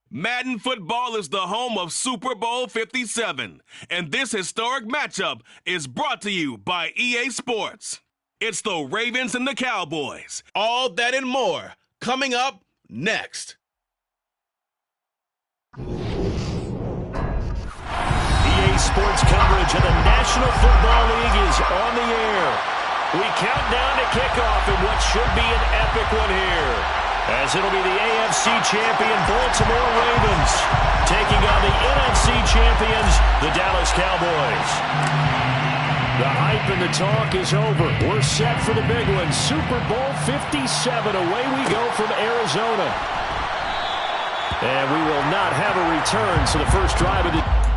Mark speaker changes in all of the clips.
Speaker 1: Madden Football is the home of Super Bowl 57, and this historic matchup is brought to you by EA Sports. It's the Ravens and the Cowboys. All that and more coming up next.
Speaker 2: EA Sports coverage of the National Football League is on the air. We count down to kickoff in what should be an epic one here, as it'll be the AFC champion Baltimore Ravens taking on the NFC champions, the Dallas Cowboys. The hype and the talk is over. We're set for the big one. Super Bowl 57. Away we go from Arizona. And we will not have a return to the first drive of the...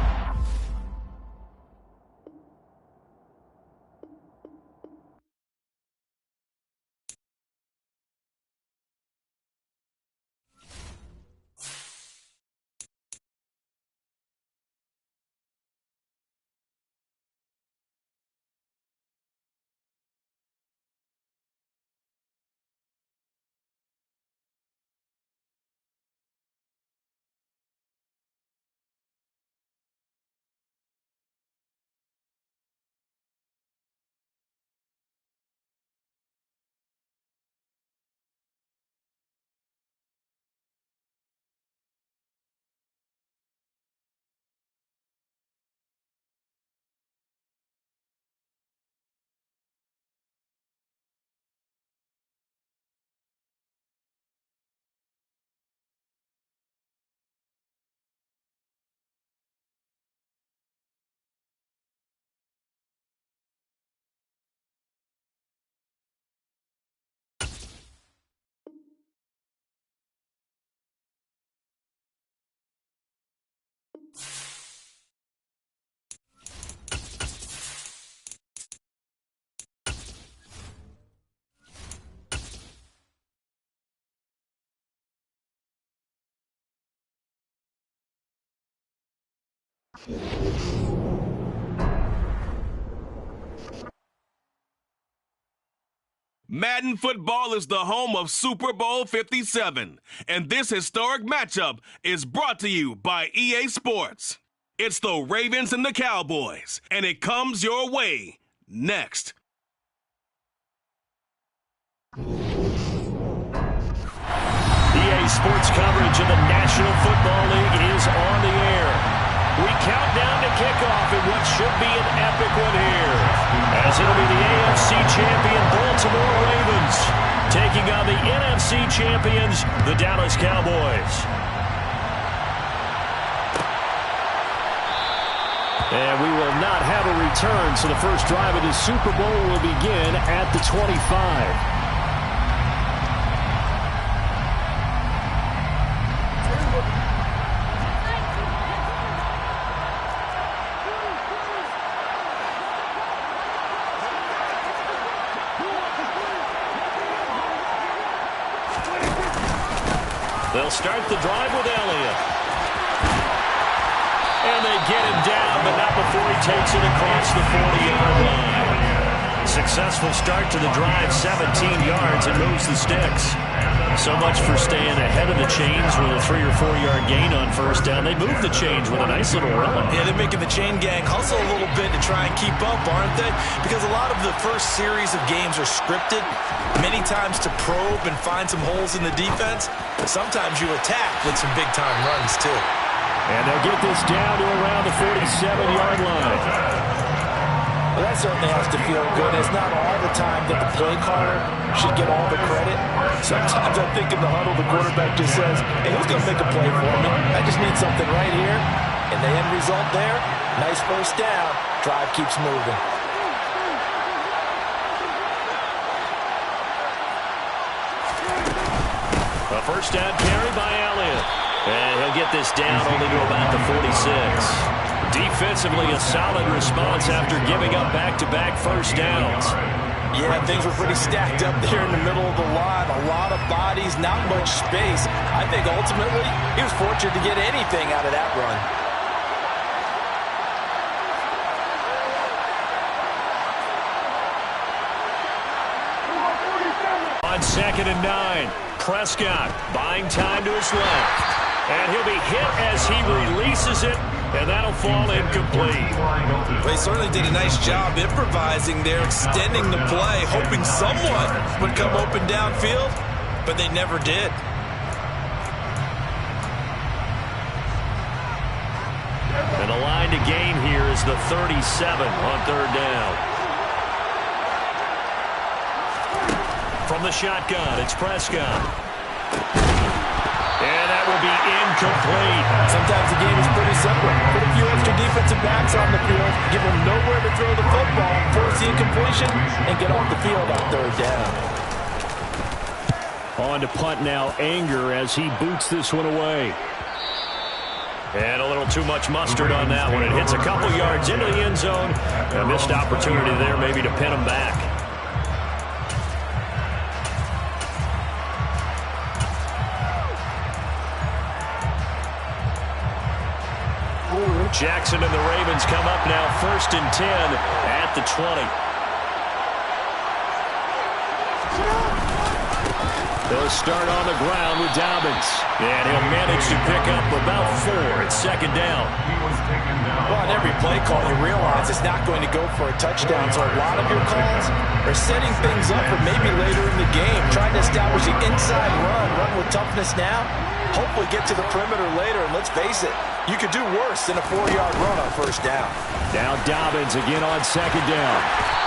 Speaker 1: Madden Football is the home of Super Bowl 57, and this historic matchup is brought to you by EA Sports. It's the Ravens and the Cowboys, and it comes your way next.
Speaker 2: EA Sports coverage of the National Football League is on the air. We count down to kickoff in what should be an epic one here, as it'll be the AFC champion Baltimore Ravens taking on the NFC champions, the Dallas Cowboys. And we will not have a return, so the first drive of the Super Bowl will begin at the 25. They'll start the drive with Elliott. And they get him down, but not before he takes it across the 40-yard line. Successful start to the drive, 17 yards, and moves the sticks. So much for staying ahead of the chains with a 3- or 4-yard gain on first down. They move the chains with a nice little run.
Speaker 3: Yeah, they're making the chain gang hustle a little bit to try and keep up, aren't they? Because a lot of the first series of games are scripted, many times to probe and find some holes in the defense. Sometimes you attack with some big-time runs, too.
Speaker 2: And they'll get this down to around the 47-yard line.
Speaker 3: Well, that certainly has to feel good. It's not all the time that the play caller should get all the credit. Sometimes I think in the huddle, the quarterback just says, hey, who's going to make a play for me? I just need something right here. And the end result there, nice first down. Drive keeps moving.
Speaker 2: A first down carry by Elliott. And he'll get this down only to about the 46. Defensively, a solid response after giving up back-to-back first downs.
Speaker 3: Yeah, things were pretty stacked up there in the middle of the line. A lot of bodies, not much space. I think ultimately he was fortunate to get anything out of that run.
Speaker 2: on 2nd and 9. Prescott buying time to his left. And he'll be hit as he releases it, and that'll fall incomplete.
Speaker 3: They certainly did a nice job improvising there, extending the play, hoping someone would come open downfield, but they never did.
Speaker 2: And the line to gain here is the 37 on 3rd down. From the shotgun, it's Prescott. And that will be incomplete.
Speaker 3: Sometimes the game is pretty simple. Put a few extra defensive backs on the field, give them nowhere to throw the football, force the incompletion, and get off the field on 3rd down.
Speaker 2: On to punt now, Anger, as he boots this one away. And a little too much mustard on that one. It hits a couple yards into the end zone. A missed opportunity there maybe to pin him back. Jackson and the Ravens come up now 1st and 10 at the 20. They'll start on the ground with Dobbins. And he'll manage to pick up about 4 at 2nd down.
Speaker 3: Well, on every play call, you realize it's not going to go for a touchdown. So a lot of your calls are setting things up for maybe later in the game, trying to establish the inside run with toughness now. Hopefully get to the perimeter later, and let's face it, you could do worse than a 4-yard run on 1st down.
Speaker 2: Now Dobbins again on 2nd down.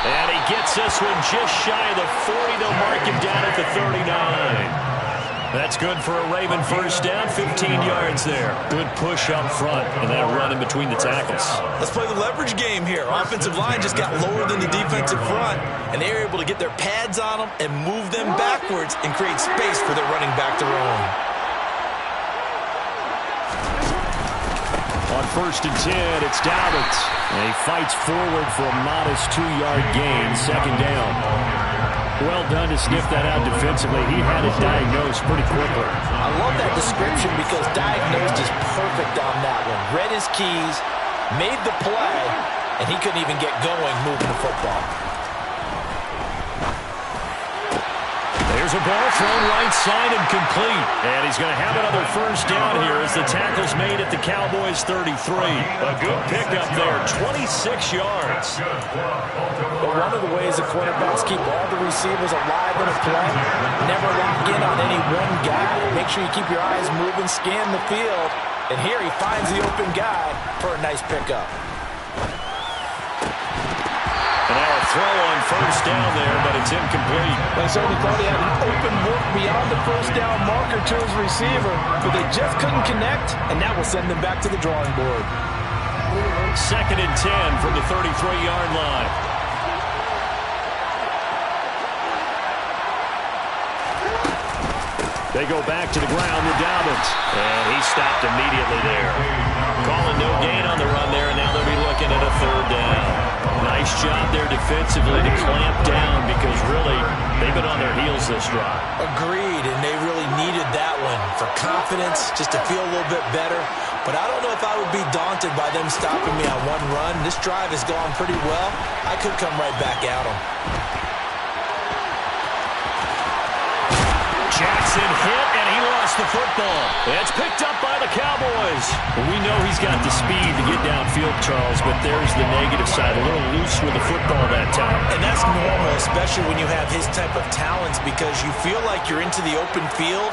Speaker 2: And he gets this one just shy of the 40. They'll mark him down at the 39. That's good for a Raven 1st down, 15 yards there. Good push up front, and then a run in between the tackles.
Speaker 3: Let's play the leverage game here. Offensive line just got lower than the defensive front, and they were able to get their pads on them and move them backwards and create space for their running back to roam.
Speaker 2: On 1st and 10, it's Dobbins. And he fights forward for a modest 2-yard gain, 2nd down. Well done to sniff that out defensively. He had it diagnosed pretty quickly.
Speaker 3: I love that description because diagnosed is perfect on that one. Read his keys, made the play, and he couldn't even get going moving the football.
Speaker 2: There's a ball thrown right side and complete. And he's going to have another 1st down here as the tackle's made at the Cowboys 33. A good pickup there, 26 yards.
Speaker 3: But one of the ways the quarterbacks keep all the receivers alive in a play, never lock in on any one guy. Make sure you keep your eyes moving, scan the field. And here he finds the open guy for a nice pickup.
Speaker 2: And now a throw on 1st down there, but it's incomplete.
Speaker 3: They certainly thought he had an open look beyond the 1st down marker to his receiver, but they just couldn't connect, and that will send them back to the drawing board.
Speaker 2: 2nd and 10 from the 33-yard line. They go back to the ground with Dobbins. And he stopped immediately there. Calling no gain on the run there, and now they'll be looking at a 3rd down. Nice job there defensively to clamp down because really they've been on their heels this drive.
Speaker 3: Agreed, and they really needed that one for confidence, just to feel a little bit better. But I don't know if I would be daunted by them stopping me on one run. This drive has gone pretty well. I could come right back at them.
Speaker 2: Jackson hit, and he lost the football. It's picked up by the Cowboys. Well, we know he's got the speed to get downfield, Charles, but there's the negative side. A little loose with the football that time.
Speaker 3: And that's normal, especially when you have his type of talents, because you feel like you're into the open field,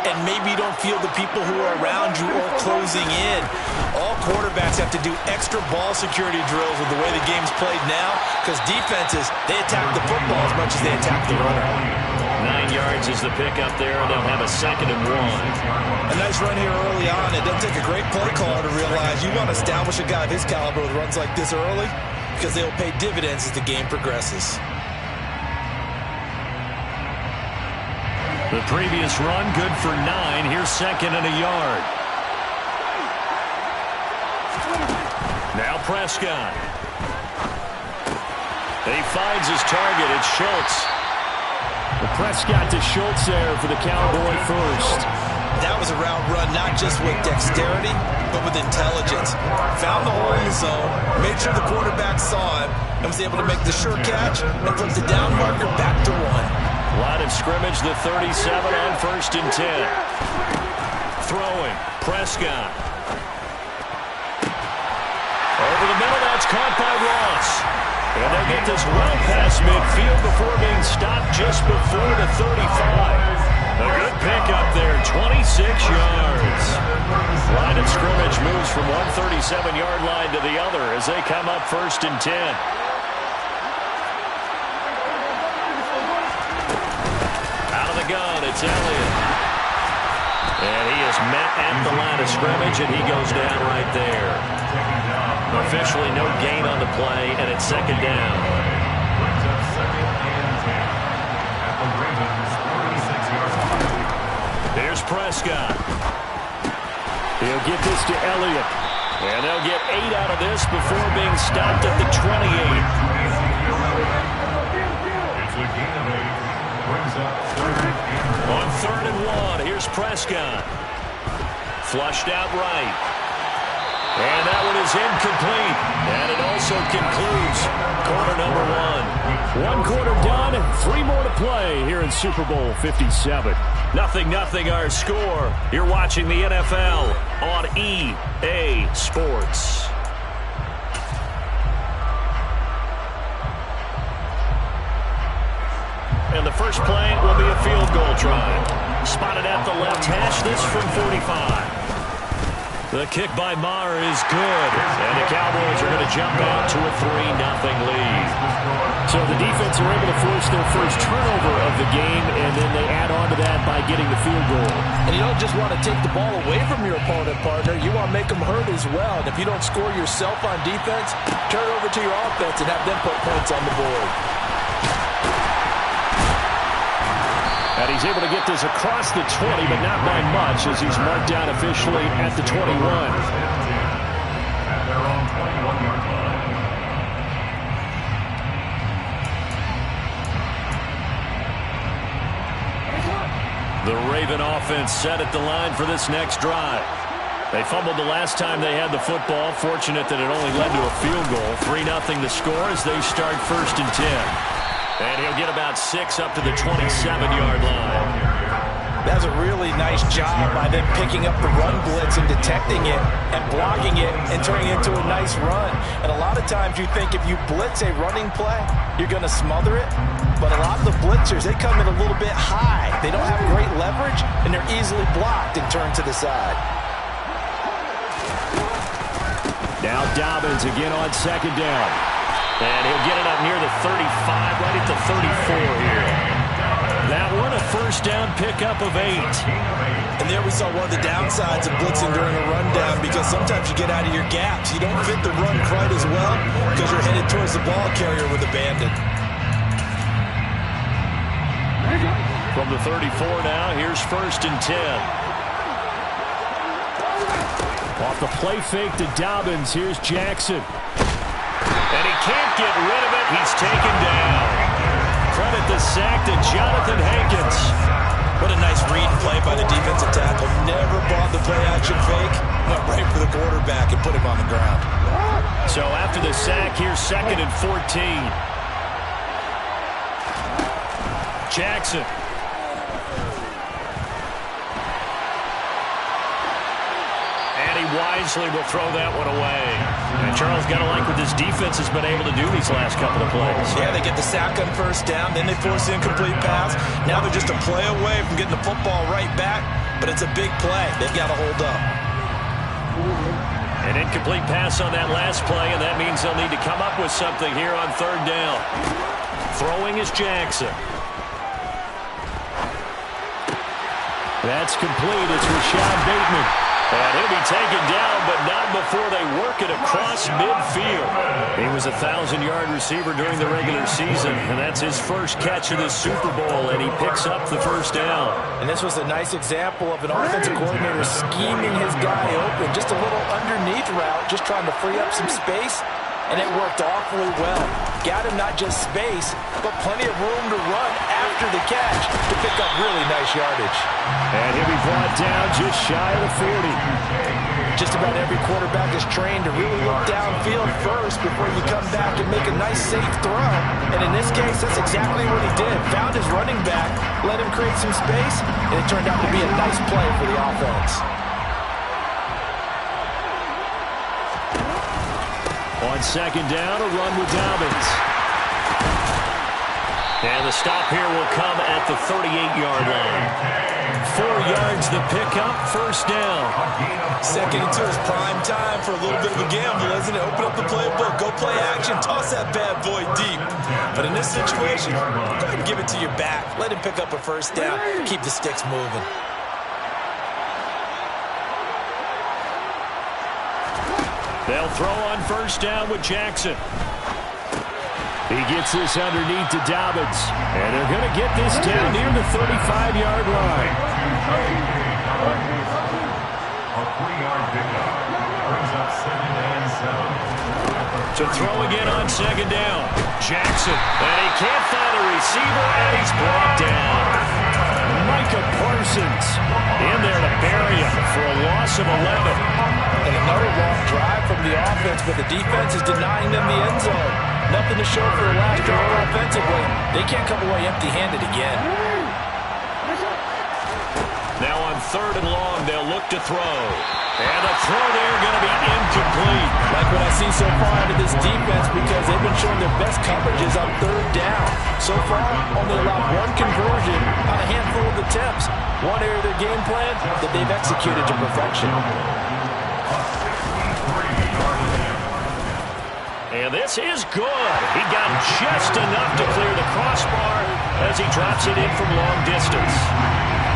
Speaker 3: and maybe you don't feel the people who are around you or closing in. All quarterbacks have to do extra ball security drills with the way the game's played now, because defenses, they attack the football as much as they attack the runner.
Speaker 2: 9 yards is the pickup there, and they'll have a 2nd and 1.
Speaker 3: A nice run here early on. It doesn't take a great play caller to realize you want to establish a guy of his caliber with runs like this early, because they'll pay dividends as the game progresses.
Speaker 2: The previous run, good for 9. Here's 2nd and a yard. Now Prescott. He finds his target. It's Schultz. Prescott to Schultz there for the Cowboy 1st.
Speaker 3: That was a route run not just with dexterity, but with intelligence. Found the hole in the zone, made sure the quarterback saw him, and was able to make the sure catch and flip the down marker back to 1.
Speaker 2: A lot of of scrimmage, the 37 on 1st and 10. Throwing, Prescott. Over the middle, that's caught by Ross. And they'll get this well past midfield before being stopped just before the 35. A good pickup there, 26 yards. Line of scrimmage moves from one 37-yard line to the other as they come up 1st and 10. Out of the gun, it's Elliott. And he is met at the line of scrimmage, and he goes down right there. Officially no gain on the play, and it's 2nd down. Here's Prescott. He'll get this to Elliott. And they'll get 8 out of this before being stopped at the 28. On 3rd and 1, here's Prescott. Flushed out right. And that one is incomplete. And it also concludes quarter number 1. 1 quarter done, 3 more to play here in Super Bowl 57. 0-0 our score. You're watching the NFL on EA Sports. And the first play will be a field goal try. Spotted at the left hash, this from 45. The kick by Maher is good, and the Cowboys are going to jump out to a 3-0 lead. So the defense are able to force their first turnover of the game, and then they add on to that by getting the field goal.
Speaker 3: And you don't just want to take the ball away from your opponent, partner. You want to make them hurt as well. And if you don't score yourself on defense, turn it over to your offense and have them put points on the board.
Speaker 2: And he's able to get this across the 20, but not by much, as he's marked down officially at the 21. The Raven offense set at the line for this next drive. They fumbled the last time they had the football. Fortunate that it only led to a field goal. 3-0 the score as they start 1st and 10. And he'll get about 6 up to the 27-yard line.
Speaker 3: That's a really nice job by them picking up the run blitz and detecting it and blocking it and turning it into a nice run. And a lot of times you think if you blitz a running play, you're going to smother it. But a lot of the blitzers, they come in a little bit high. They don't have great leverage, and they're easily blocked and turned to the side.
Speaker 2: Now Dobbins again on 2nd down. And he'll get it up near the 35, right at the 34 here. That one a 1st down pickup of 8.
Speaker 3: And there we saw one of the downsides of blitzing during a rundown, because sometimes you get out of your gaps. You don't fit the run quite as well because you're headed towards the ball carrier with a bandit.
Speaker 2: From the 34 now, here's 1st and 10. Off the play fake to Dobbins, here's Jackson. And he can't get rid of it. He's taken down. Credit the sack to Jonathan Hankins.
Speaker 3: What a nice read and play by the defensive tackle. Never bought the play-action fake. Went right for the quarterback and put him on the ground.
Speaker 2: So after the sack, here's 2nd and 14. Jackson. Wisely will throw that one away. And Charles, got to like what this defense has been able to do these last couple of plays.
Speaker 3: Yeah, they get the sack on 1st down, then they force the incomplete pass. Now they're just a play away from getting the football right back, but it's a big play. They've got to hold up.
Speaker 2: An incomplete pass on that last play, and that means they'll need to come up with something here on 3rd down. Throwing is Jackson. That's complete. It's Rashad Bateman. And he'll be taken down, but not before they work it across midfield. He was a 1,000-yard receiver during the regular season, and that's his first catch of the Super Bowl, and he picks up the 1st down.
Speaker 3: And this was a nice example of an offensive coordinator scheming his guy open. Just a little underneath route, just trying to free up some space, and it worked awfully well. Got him not just space, but plenty of room to run after the catch to pick up really nice yardage.
Speaker 2: And he'll be brought down just shy of the 40.
Speaker 3: Just about every quarterback is trained to really look downfield first before you come back and make a nice, safe throw. And in this case, that's exactly what he did. Found his running back, let him create some space, and it turned out to be a nice play for the offense.
Speaker 2: On second down, a run with Dobbins. And the stop here will come at the 38-yard line. 4 yards the pickup, first down.
Speaker 3: Second and 2 is prime time for a little bit of a gamble, isn't it? Open up the playbook, go play action, toss that bad boy deep. But in this situation, go ahead and give it to your back. Let him pick up a first down, keep the sticks moving.
Speaker 2: They'll throw on first down with Jackson. He gets this underneath to Dobbins. And they're going to get this down near the 35-yard line.
Speaker 4: A 3-yard pickup brings up 2nd and 7.
Speaker 2: To throw again on second down. Jackson. And he can't find a receiver, and he's brought down. Micah Parsons in there to bury him for a loss of 11.
Speaker 3: And another long drive from the offense, but the defense is denying them the end zone. Nothing to show for the last drive offensively. They can't come away empty-handed again.
Speaker 2: Now on third and long, they'll look to throw. And the throw there going to be incomplete.
Speaker 3: Like what I've seen so far out of this defense, because they've been showing their best coverages on third down. So far, only allowed one conversion on a handful of attempts. One area of their game plan that they've executed to perfection.
Speaker 2: And this is good. He got just enough to clear the crossbar as he drops it in from long distance.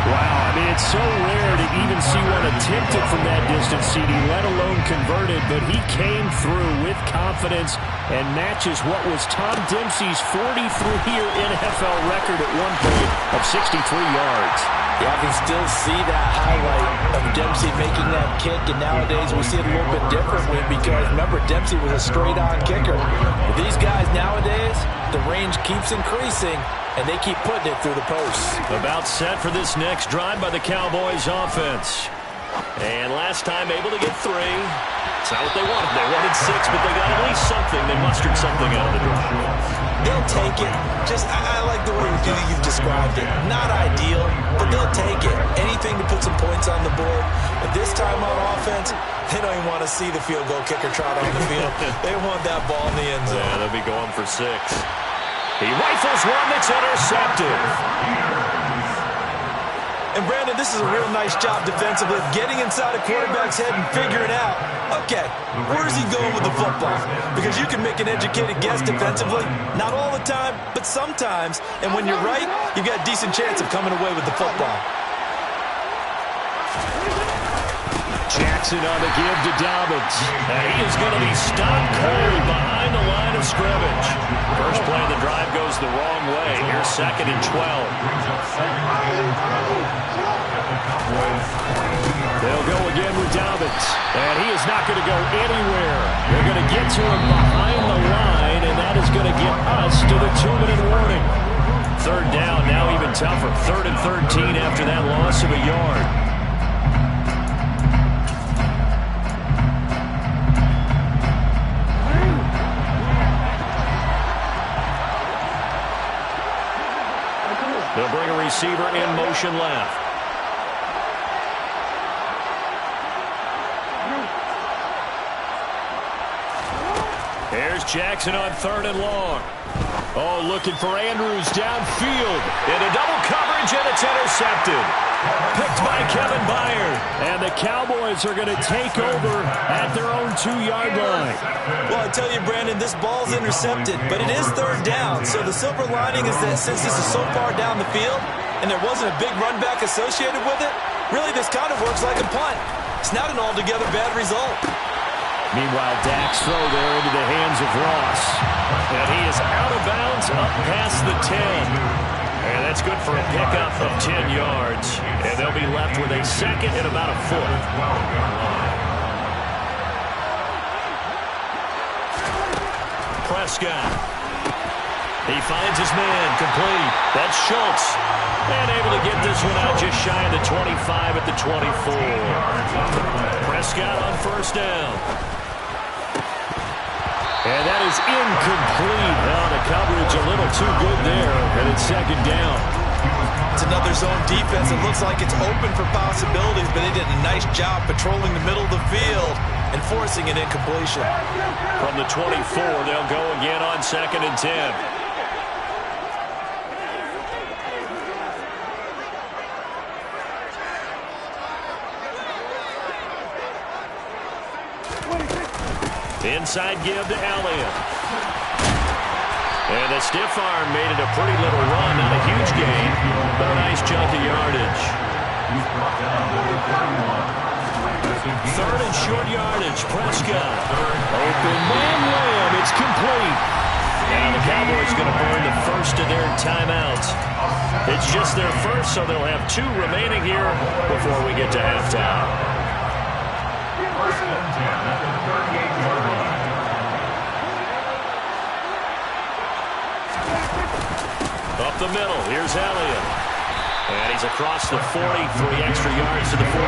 Speaker 2: Wow, I mean, it's so rare to even see one attempted from that distance, CD, let alone converted, but he came through with confidence and matches what was Tom Dempsey's 43-year NFL record at one point of 63 yards.
Speaker 3: Yeah, I can still see that highlight of Dempsey making that kick, and nowadays we see it a little bit differently because, remember, Dempsey was a straight-on kicker. But these guys nowadays, the range keeps increasing, and they keep putting it through the posts.
Speaker 2: About set for this next drive by the Cowboys offense. And last time able to get 3. It's not what they wanted. They wanted 6, but they got at least something. They mustered something out of the drive.
Speaker 3: They'll take it. I like the way you've described it. Not ideal, but they'll take it. Anything to put some points on the board. But this time on offense, they don't even want to see the field goal kicker trot on the field. They want that ball in the end zone.
Speaker 2: Yeah, they'll be going for 6. He rifles one that's intercepted.
Speaker 3: And Brandon, this is a real nice job defensively, getting inside a quarterback's head and figuring out, okay, where's he going with the football? Because you can make an educated guess defensively, not all the time, but sometimes. And when you're right, you've got a decent chance of coming away with the football.
Speaker 2: Jackson on the give to Dobbins. And he is going to be stopped cold behind the line of scrimmage. First play of the drive goes the wrong way. Here's 2nd and 12. They'll go again with Dobbins. And he is not going to go anywhere. They're going to get to him behind the line, and that is going to get us to the 2-minute warning. Third down, now even tougher. 3rd and 13 after that loss of a yard. They'll bring a receiver in motion left. Here's Jackson on 3rd and long. Oh, looking for Andrews downfield. Into double coverage, and it's intercepted. Picked by Kevin Byard. And the Cowboys are going to take over at their own 2-yard line.
Speaker 3: Well, I tell you, Brandon, this ball's intercepted, but it is 3rd down. So the silver lining is that since this is so far down the field and there wasn't a big run back associated with it, really this kind of works like a punt. It's not an altogether bad result.
Speaker 2: Meanwhile, Dak's throw there into the hands of Ross. And he is out of bounds up past the 10. And that's good for a pickup of 10 yards. And they'll be left with a 2nd and about a 4th. Prescott. He finds his man complete. That's Schultz. And able to get this this one out just shy of the 25 at the 24. Prescott on first down. And that is incomplete. Now the coverage a little too good there, and it's second down.
Speaker 3: It's another zone defense. It looks like it's open for possibilities, but they did a nice job patrolling the middle of the field and forcing an incompletion.
Speaker 2: From the 24, they'll go again on 2nd and 10. Inside give to Elliott. And the stiff arm made it a pretty little run. Not a huge gain, but a nice chunk of yardage. 3rd and short yardage. Prescott. Open man layup. It's complete. Now the Cowboys going to burn the first of their timeouts. It's just their first, so they'll have 2 remaining here before we get to halftime.
Speaker 4: First and 10 at the 38-yard line.
Speaker 2: Up the middle, here's Elliott. And he's across the 40, 3 extra yards to the 43.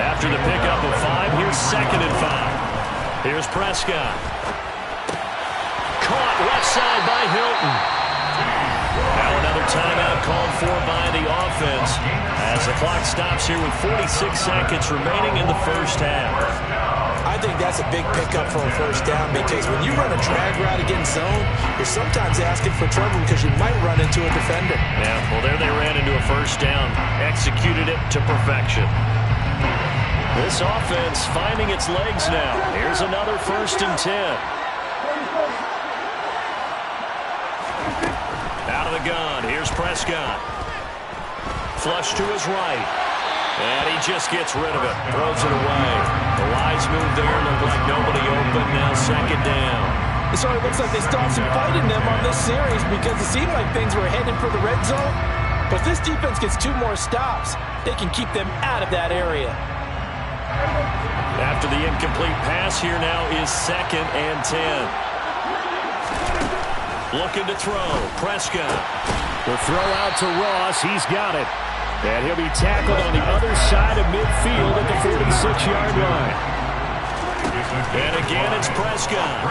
Speaker 2: After the pickup of 5, here's 2nd and 5. Here's Prescott. Caught left side by Hilton. Now another timeout called for by the offense as the clock stops here with 46 seconds remaining in the first half.
Speaker 3: I think that's a big pickup for a first down because when you run a drag route against zone, you're sometimes asking for trouble because you might run into a defender.
Speaker 2: Yeah, well, there they ran into a first down, executed it to perfection. This offense finding its legs now. Here's another 1st and 10. Out of the gun, here's Prescott. Flush to his right. And he just gets rid of it, throws it away. The wise move there, looked like nobody open, now 2nd down.
Speaker 3: It sort of looks like they still have some fight in them on this series because it seemed like things were headed for the red zone. But if this defense gets 2 more stops, they can keep them out of that area.
Speaker 2: After the incomplete pass, here now is 2nd and 10. Looking to throw, Prescott. The throw out to Ross, he's got it. And he'll be tackled on the other side of midfield at the 46-yard line. And again, it's Prescott.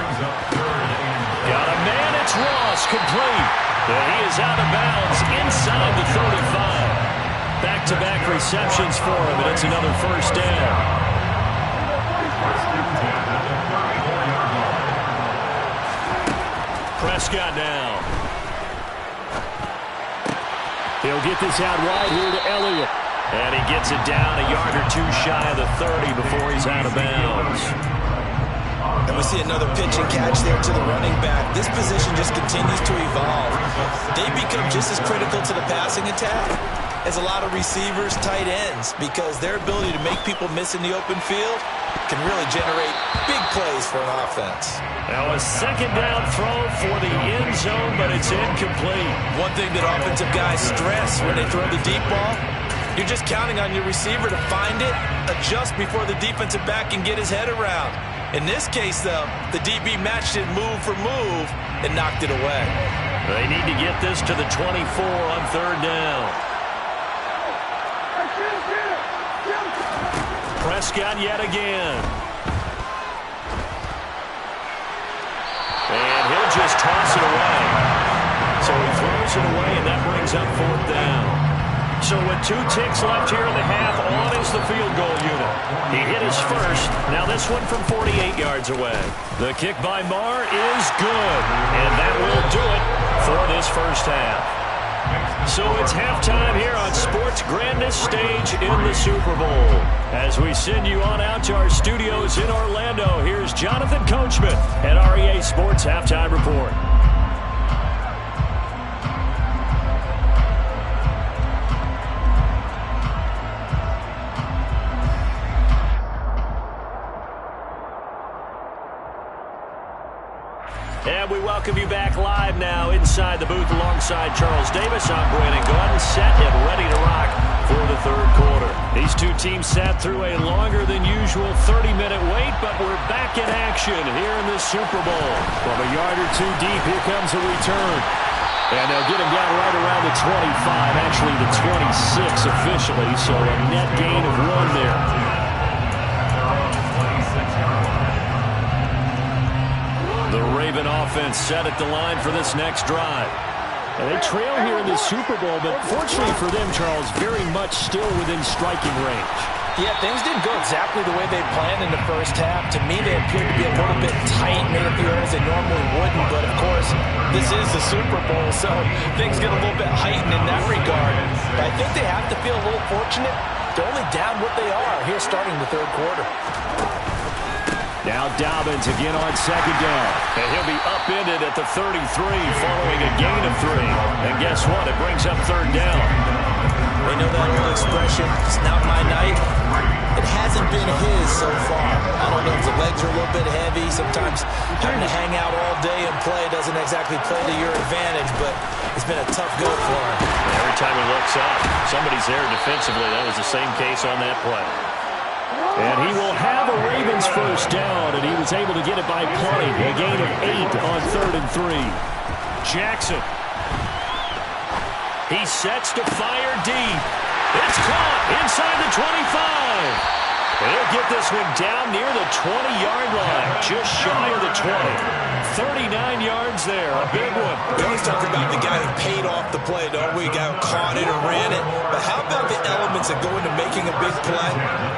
Speaker 2: Got a man, it's Ross, complete. And he is out of bounds inside the 35. Back-to-back receptions for him, and it's another first down. Prescott now. He'll get this out wide here to Elliott. And he gets it down a yard or 2 shy of the 30 before he's out of bounds.
Speaker 3: And we see another pitch and catch there to the running back. This position just continues to evolve. They become just as critical to the passing attack as a lot of receivers, tight ends, because their ability to make people miss in the open field can really generate big plays for an offense.
Speaker 2: Now a 2nd down throw for the end zone, but it's incomplete.
Speaker 3: One thing that offensive guys stress when they throw the deep ball, you're just counting on your receiver to find it, adjust before the defensive back can get his head around. In this case, though, the DB matched it move for move and knocked it away.
Speaker 2: They need to get this to the 24 on 3rd down. Prescott yet again. And he'll just toss it away. So he throws it away, and that brings up 4th down. So with 2 ticks left here in the half, on is the field goal unit. He hit his first. Now this one from 48 yards away. The kick by Marr is good. And that will do it for this first half. So it's halftime here on sports' grandest stage in the Super Bowl. As we send you on out to our studios in Orlando, here's Jonathan Coachman at REA Sports Halftime Report. And we welcome you back live now inside the booth alongside Charles Davis. I'm Brandon Gordon, set and ready to rock for the 3rd quarter. These 2 teams sat through a longer than usual 30-minute wait, but we're back in action here in the Super Bowl. From a yard or 2 deep, here comes a return. And they'll get him down right around the 25, actually the 26 officially, so a net gain of 1 there. The Raven offense set at the line for this next drive. And they trail here in the Super Bowl, but fortunately for them, Charles, very much still within striking range.
Speaker 3: Yeah, things didn't go exactly the way they planned in the first half. To me, they appeared to be a little bit tight, made a few errors they normally wouldn't. But, of course, this is the Super Bowl, so things get a little bit heightened in that regard. But I think they have to feel a little fortunate. They're only down what they are here starting the third quarter.
Speaker 2: Now Dobbins again on second down. And he'll be upended at the 33 following a gain of 3. And guess what? It brings up third down.
Speaker 3: They know that old expression, it's not my night. It hasn't been his so far. I don't know if the legs are a little bit heavy. Sometimes having to hang out all day and play doesn't exactly play to your advantage, but it's been a tough go for him.
Speaker 2: Every time he looks up, somebody's there defensively. That was the same case on that play. And he will have a Ravens first down, and he was able to get it by plenty. A gain of 8 on 3rd and 3. Jackson. He sets to fire deep. It's caught inside the 25. He'll get this one down near the 20-yard line, just shy of the 20. 39 yards there, a big one.
Speaker 3: We always talk about the guy who paid off the play, don't we? The guy who caught it or ran it. But how about the elements that go into making a big play?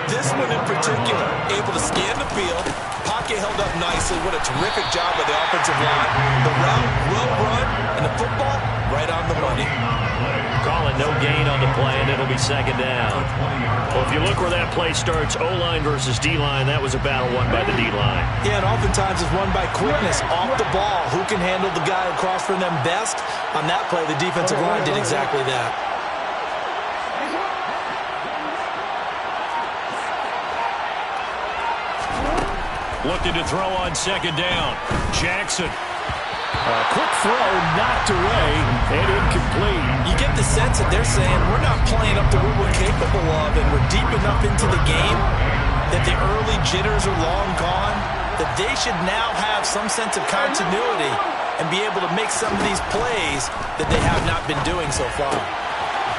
Speaker 3: This one in particular, able to scan the field, pocket held up nicely. What a terrific job by the offensive line. The route well run, and the football right on the money.
Speaker 2: Call it no gain on the play, and it'll be second down. Well, if you look where that play starts, O-line versus D-line, that was a battle won by the D-line.
Speaker 3: Yeah, and oftentimes it's won by quickness, off the ball. Who can handle the guy across from them best? On that play, the defensive line did exactly that.
Speaker 2: Looking to throw on second down. Jackson. A quick throw knocked away and incomplete.
Speaker 3: You get the sense that they're saying we're not playing up to what we're capable of, and we're deep enough into the game that the early jitters are long gone, that they should now have some sense of continuity and be able to make some of these plays that they have not been doing so far.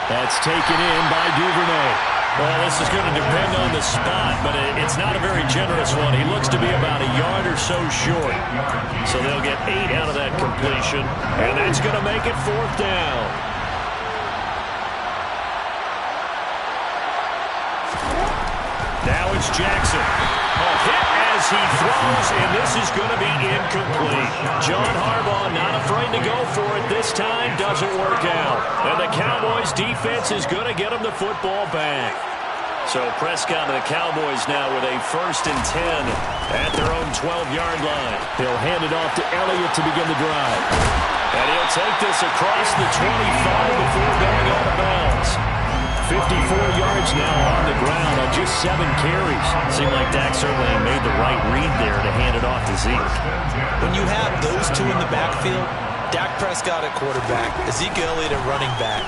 Speaker 2: That's taken in by Duvernay. Well, this is going to depend on the spot, but it's not a very generous one. He looks to be about a yard or so short. So they'll get 8 out of that completion, and that's going to make it 4th down. Now it's Jackson. A hit as he throws, and this is going to be incomplete. John Harbaugh not afraid to go for it this time. Doesn't work out. And the Cowboys defense is going to get him the football back. So Prescott and the Cowboys now with a 1st and 10 at their own 12-yard line. He'll hand it off to Elliott to begin the drive. And he'll take this across the 25 before going out of bounds. 54 yards now on the ground on just 7 carries. Seemed like Dak certainly made the right read there to hand it off to Zeke.
Speaker 3: When you have those two in the backfield, Dak Prescott at quarterback, Ezekiel Elliott at running back,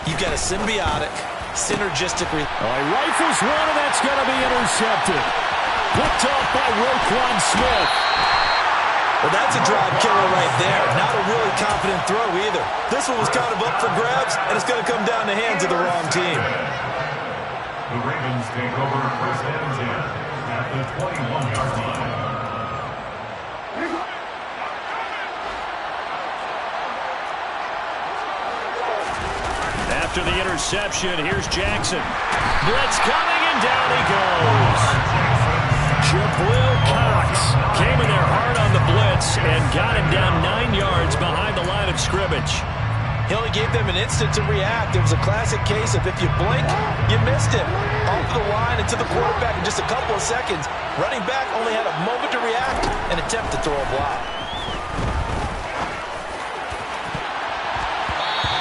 Speaker 3: you've got a symbiotic, synergistic.
Speaker 2: He rifles one, and that's going to be intercepted. Picked off by Roquan Smith.
Speaker 3: Well, that's a drive killer right there. Not a really confident throw either. This one was kind of up for grabs, and it's going to come down the hands of the wrong team.
Speaker 4: The Ravens take over 1st and 10 at the 21-yard line.
Speaker 2: After the interception, here's Jackson. Blitz coming, and down he goes. Jabril Cox came in there hard on the blitz and got him down 9 yards behind the line of scrimmage.
Speaker 3: He only gave them an instant to react. It was a classic case of if you blink, you missed him. Off the line and to the quarterback in just a couple of seconds. Running back only had a moment to react and attempt to throw a block.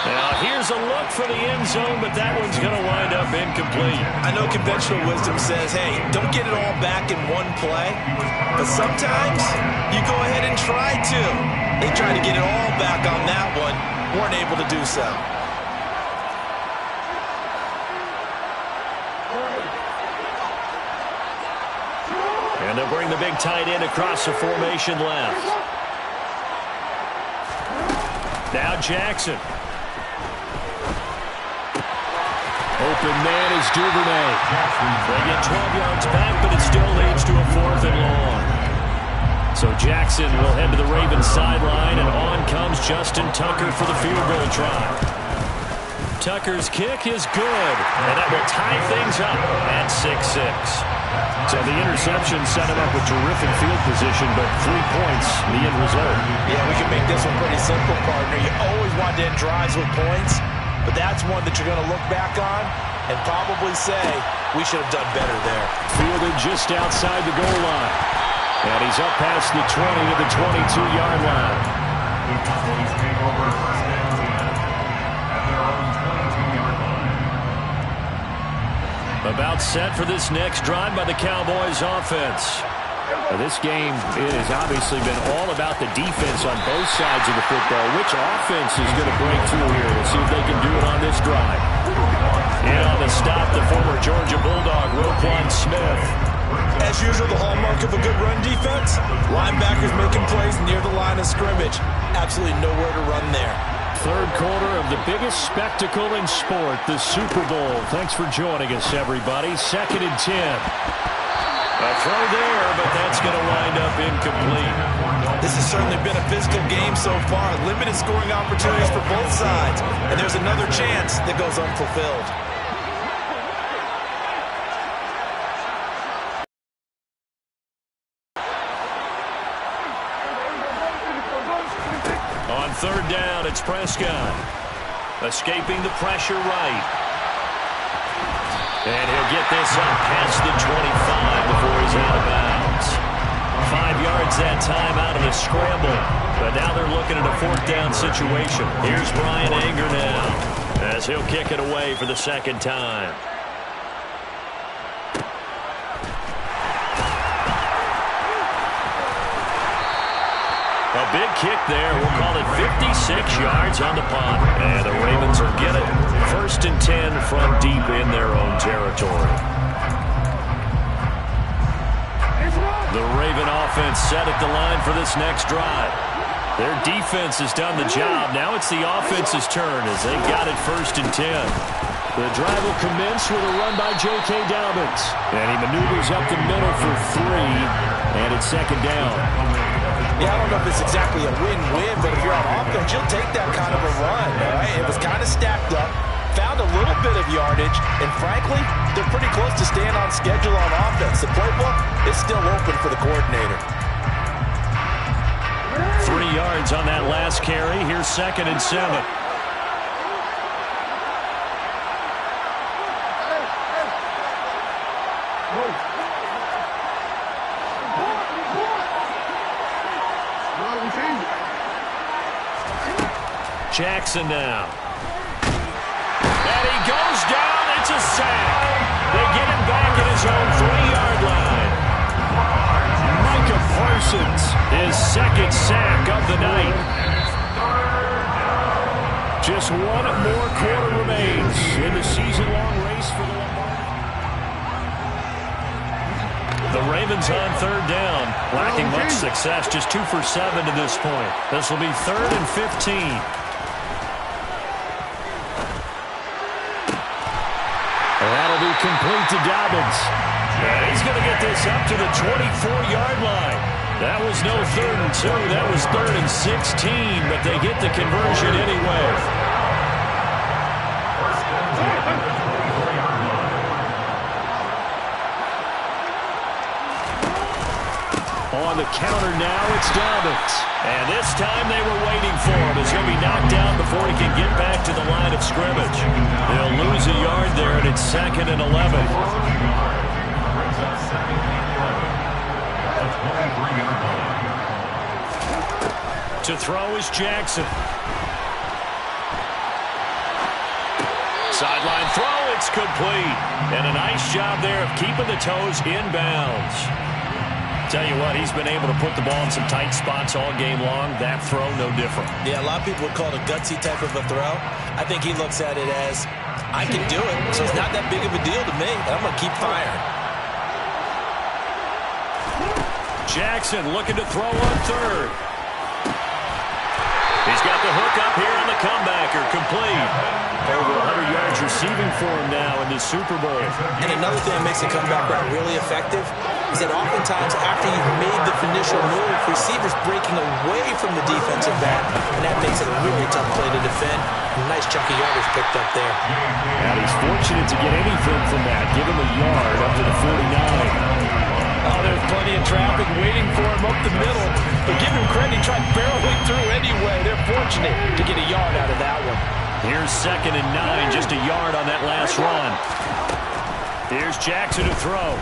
Speaker 2: Now here's a look for the end zone, but that one's going to wind up incomplete.
Speaker 3: I know conventional wisdom says, hey, don't get it all back in one play. But sometimes you go ahead and try to. They tried to get it all back on that one. Weren't able to do so.
Speaker 2: And they'll bring the big tight end across the formation left. Now Jackson. Open man is Duvernay. They get 12 yards back, but it still leads to a 4th and long. So Jackson will head to the Ravens sideline, and on comes Justin Tucker for the field goal try. Tucker's kick is good, and that will tie things up at 6-6. So the interception set him up with terrific field position, but 3 points, the end result.
Speaker 3: Yeah, we can make this one pretty simple, partner. You always want to end drives with points, but that's one that you're going to look back on and probably say, we should have done better there.
Speaker 2: Fielded just outside the goal line. And he's up past the 20 to the 22-yard line.
Speaker 4: The Cowboys take over first and 10 at their own 22-yard line.
Speaker 2: About set for this next drive by the Cowboys offense. Now, this game, it has obviously been all about the defense on both sides of the football. Which offense is going to break through here? We'll see if they can do it on this drive. And on the stop, the former Georgia Bulldog, Roquan Smith.
Speaker 3: As usual, the hallmark of a good run defense, linebackers making plays near the line of scrimmage. Absolutely nowhere to run there.
Speaker 2: Third quarter of the biggest spectacle in sport, the Super Bowl. Thanks for joining us, everybody. 2nd and 10. A throw there, but that's going to wind up incomplete.
Speaker 3: This has certainly been a physical game so far. Limited scoring opportunities for both sides. And there's another chance that goes unfulfilled.
Speaker 2: On 3rd down, it's Prescott. Escaping the pressure right. And he'll get this up past the 25 before he's out of bounds. 5 yards that time out of the scramble. But now they're looking at a 4th down situation. Here's Bryan Anger now, as he'll kick it away for the 2nd time. A big kick there. We'll call it 56 yards on the punt. And the Ravens will get it. 1st and 10 from deep in their own territory. The Raven offense set at the line for this next drive. Their defense has done the job. Now it's the offense's turn as they got it 1st and 10. The drive will commence with a run by J.K. Dobbins. And he maneuvers up the middle for 3. And it's 2nd down.
Speaker 3: Yeah, I don't know if it's exactly a win-win, but if you're on offense, you'll take that kind of a run, all right? It was kind of stacked up, found a little bit of yardage, and frankly, they're pretty close to staying on schedule on offense. The playbook is still open for the coordinator.
Speaker 2: 3 yards on that last carry. Here's 2nd and 7. Jackson now. And he goes down. It's a sack. They get him back at his own 3-yard line. Micah Parsons, his 2nd sack of the night. Just 1 more quarter remains in the season-long race for the Lombardi. The Ravens on 3rd down, lacking much success, just 2 for 7 to this point. This will be 3rd and 15. That'll be complete to Dobbins. And he's going to get this up to the 24-yard line. That was no 3rd and 2. That was 3rd and 16, but they get the conversion anyway. On the counter now, it's Dobbins. And this time they were waiting for him. He's going to be knocked down before he can get back to the line of scrimmage. They'll lose a yard there, and it's 2nd and 11. To throw is Jackson. Sideline throw, it's complete. And a nice job there of keeping the toes inbounds. Tell you what, he's been able to put the ball in some tight spots all game long. That throw, no different.
Speaker 3: Yeah, a lot of people would call it a gutsy type of a throw. I think he looks at it as, I can do it, so it's not that big of a deal to me, and I'm going to keep firing. Jackson looking to throw on 3rd.
Speaker 2: He's got the hook up here on the comebacker. Complete. Over 100 yards receiving for him now in this Super Bowl.
Speaker 3: And another thing that makes a comeback route really effective is that oftentimes after you've made the initial move, receivers breaking away from the defensive back, and that makes it a really tough play to defend. A nice chunk of yardage picked up there.
Speaker 2: And he's fortunate to get anything from that. Give him a yard up to the 49.
Speaker 3: Oh, there's plenty of traffic waiting for him up the middle. But give him credit, he tried barreling through anyway. They're fortunate to get a yard out of that one.
Speaker 2: Here's 2nd and 9, just a yard on that last run. Here's Jackson to throw.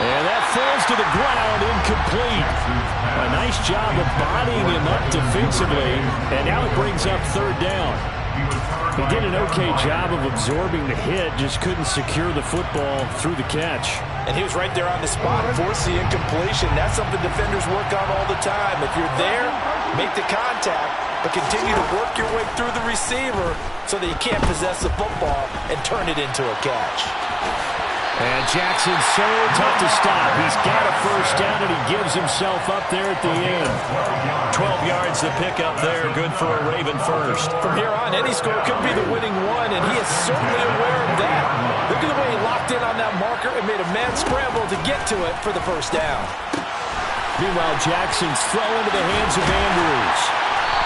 Speaker 2: And that falls to the ground, incomplete. A nice job of bodying him up defensively, and now it brings up 3rd down. He did an okay job of absorbing the hit, just couldn't secure the football through the catch.
Speaker 3: And he was right there on the spot, force the incompletion. That's something defenders work on all the time. If you're there, make the contact, but continue to work your way through the receiver so that you can't possess the football and turn it into a catch.
Speaker 2: And Jackson's so tough to stop. He's got a 1st down, and he gives himself up there at the end. 12 yards to pick up there. Good for a Raven first.
Speaker 3: From here on, any score could be the winning one, and he is certainly aware of that. Look at the way he locked in on that marker and made a man scramble to get to it for the 1st down.
Speaker 2: Meanwhile, Jackson's throw into the hands of Andrews.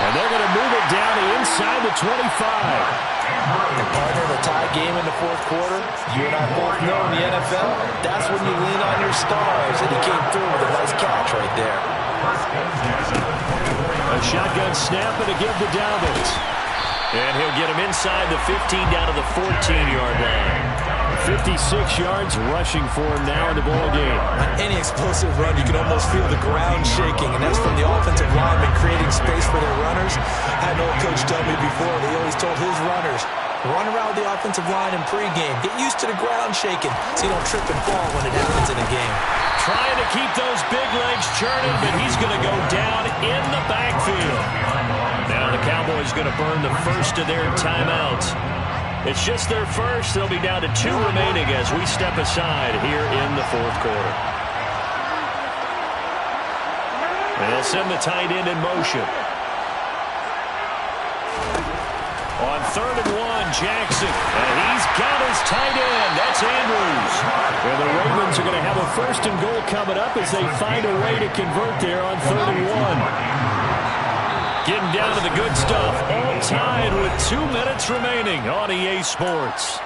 Speaker 2: And they're going to move it down to inside the 25.
Speaker 3: And partner, in a tie game in the 4th quarter, you and I both know in the NFL, that's when you lean on your stars, and he came through with a nice catch right there.
Speaker 2: A shotgun snap and a give to Dobbins. And he'll get him inside the 15 down to the 14-yard line. 56 yards rushing for him now in the ball game.
Speaker 3: On any explosive run, you can almost feel the ground shaking, and that's from the offensive linemen creating space for their runners. I had an old coach tell me before, they always told his runners, run around the offensive line in pregame. Get used to the ground shaking so you don't trip and fall when it happens in a game.
Speaker 2: Trying to keep those big legs churning, but he's going to go down in the backfield. Now the Cowboys going to burn the first of their timeouts. It's just their first. They'll be down to 2 remaining as we step aside here in the 4th quarter. And they'll send the tight end in motion. On 3rd and 1, Jackson. And he's got his tight end. That's Andrews. And the Ravens are going to have a 1st and goal coming up as they find a way to convert there on 3rd and 1. Getting down to the good stuff. All tied with 2 minutes remaining on EA Sports.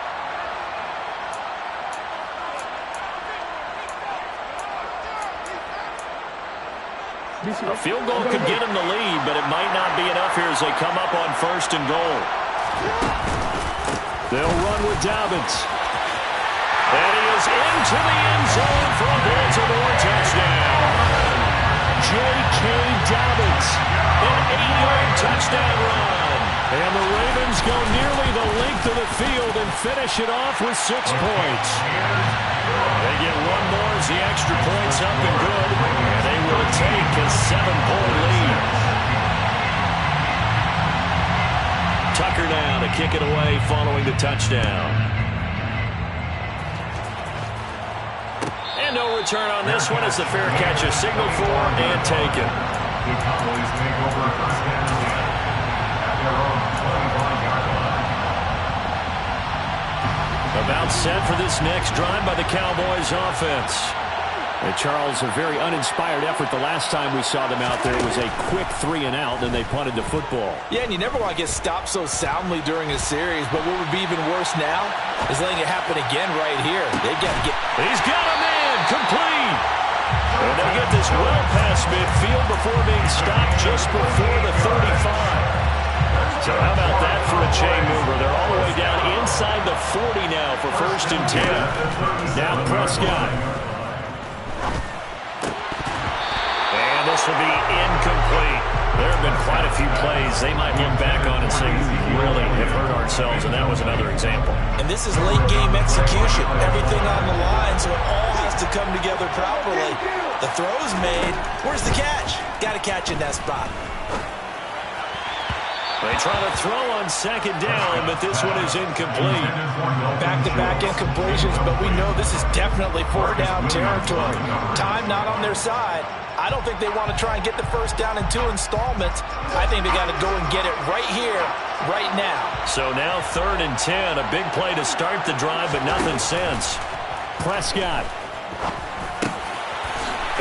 Speaker 2: A field goal could get him the lead, but it might not be enough here as they come up on 1st and goal. They'll run with Dobbins. And he is into the end zone for a Baltimore touchdown. J.K. Dobbins, an 8-yard touchdown run. And the Ravens go nearly the length of the field and finish it off with 6 points. They get one more as the extra point's up and good. And they will take a 7-point lead. Tucker now to kick it away following the touchdown. And no return on this one as the fair catch is signaled for and taken.
Speaker 4: The Cowboys take over 1st and 10 at their own 21-yard line.
Speaker 2: About set for this next drive by the Cowboys offense. And Charles, a very uninspired effort the last time we saw them out there. It was a quick 3 and out, then they punted the football.
Speaker 3: Yeah, and you never want to get stopped so soundly during a series, but what would be even worse now is letting it happen again right here. They've got to get...
Speaker 2: He's got a man, complete. And they get this well past midfield before being stopped just before the 35. So how about that for a chain mover? They're all the way down inside the 40 now for 1st and 10. Now Prescott. And this will be incomplete. There have been quite a few plays they might look back on and say, we really have hurt ourselves, and that was another example.
Speaker 3: And this is late game execution. Everything on the line, so it all has to come together properly. The throw's made. Where's the catch? Got to catch in that spot.
Speaker 2: They try to throw on second down, but this one is incomplete.
Speaker 3: Back-to-back incompletions, but we know this is definitely fourth down territory. Time not on their side. I don't think they want to try and get the first down in 2 installments. I think they got to go and get it right here, right now.
Speaker 2: So now 3rd and 10, a big play to start the drive, but nothing since. Prescott.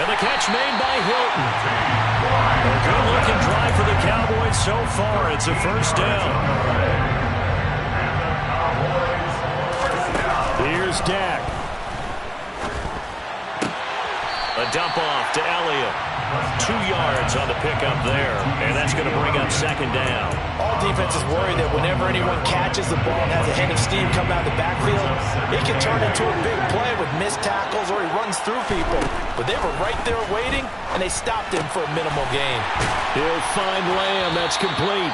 Speaker 2: And the catch made by Hilton. A good-looking drive for the Cowboys so far. It's a first down. Here's Dak. A dump off to Elliott. 2 yards on the pickup there, and that's going to bring up second down.
Speaker 3: All defenses worry that whenever anyone catches the ball and has a head of steam come out of the backfield, it can turn into a big play with missed tackles or he runs through people. But they were right there waiting, and they stopped him for a minimal gain.
Speaker 2: He'll find Lamb. That's complete.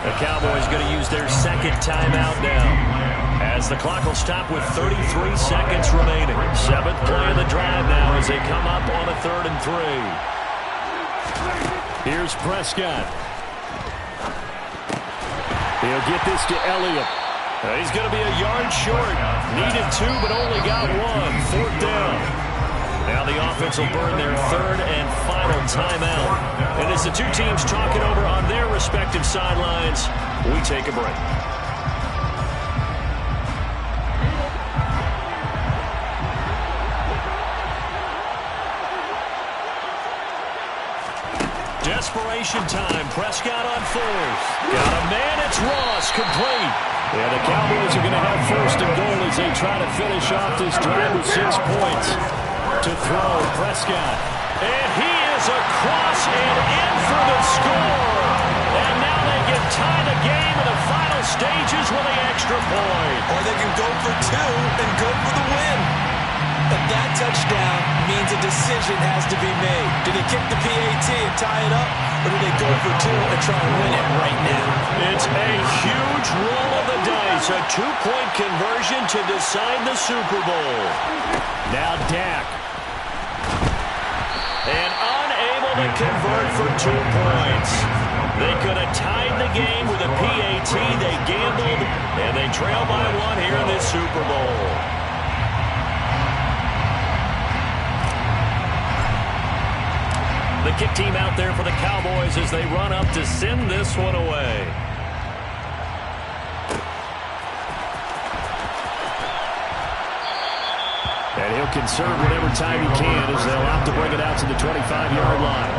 Speaker 2: The Cowboys going to use their second timeout now, as the clock will stop with 33 seconds remaining. 7th play of the drive now as they come up on a 3rd and 3. Here's Prescott. He'll get this to Elliott. He's going to be a yard short. Needed 2, but only got 1. 4th down. Now the offense will burn their 3rd and final timeout. And as the two teams talk it over on their respective sidelines, we take a break. Desperation time. Prescott on 4th. Got a man. It's Ross. Complete. And the Cowboys are going to have 1st and goal as they try to finish off this drive with 6 points. To throw, Prescott. And he is across and in for the score. And now they can tie the game in the final stages with the extra point.
Speaker 5: Or they can go for 2 and go for the win. But that touchdown means a decision has to be made. Do they kick the PAT and tie it up, or do they go for 2 and try and win it right now?
Speaker 2: It's a huge roll of the dice, a 2-point conversion to decide the Super Bowl. Now Dak. And unable to convert for 2 points. They could have tied the game with a PAT. They gambled, and they trail by 1 here in this Super Bowl. The kick team out there for the Cowboys as they run up to send this one away. And he'll conserve whatever time he can as they'll opt to bring it out to the 25-yard line.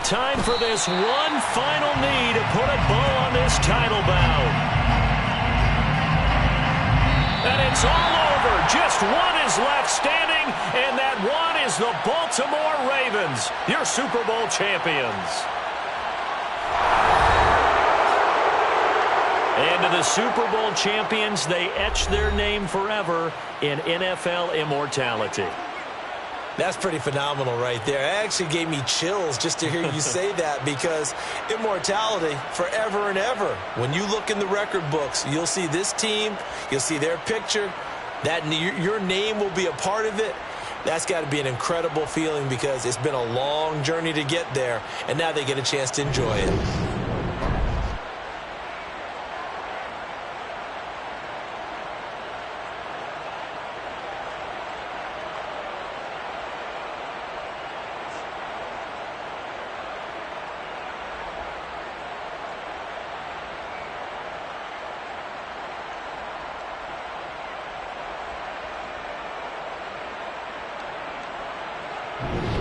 Speaker 2: Time for this one final knee to put a bow on this title bout. And it's all over. Just one is left standing, and that one is the Baltimore Ravens, your Super Bowl champions. And to the Super Bowl champions, they etch their name forever in NFL immortality.
Speaker 5: That's pretty phenomenal right there. It actually gave me chills just to hear you say that, because immortality forever and ever. When you look in the record books, you'll see this team, you'll see their picture, that your name will be a part of it. That's got to be an incredible feeling, because it's been a long journey to get there, and now they get a chance to enjoy it.
Speaker 3: Yeah.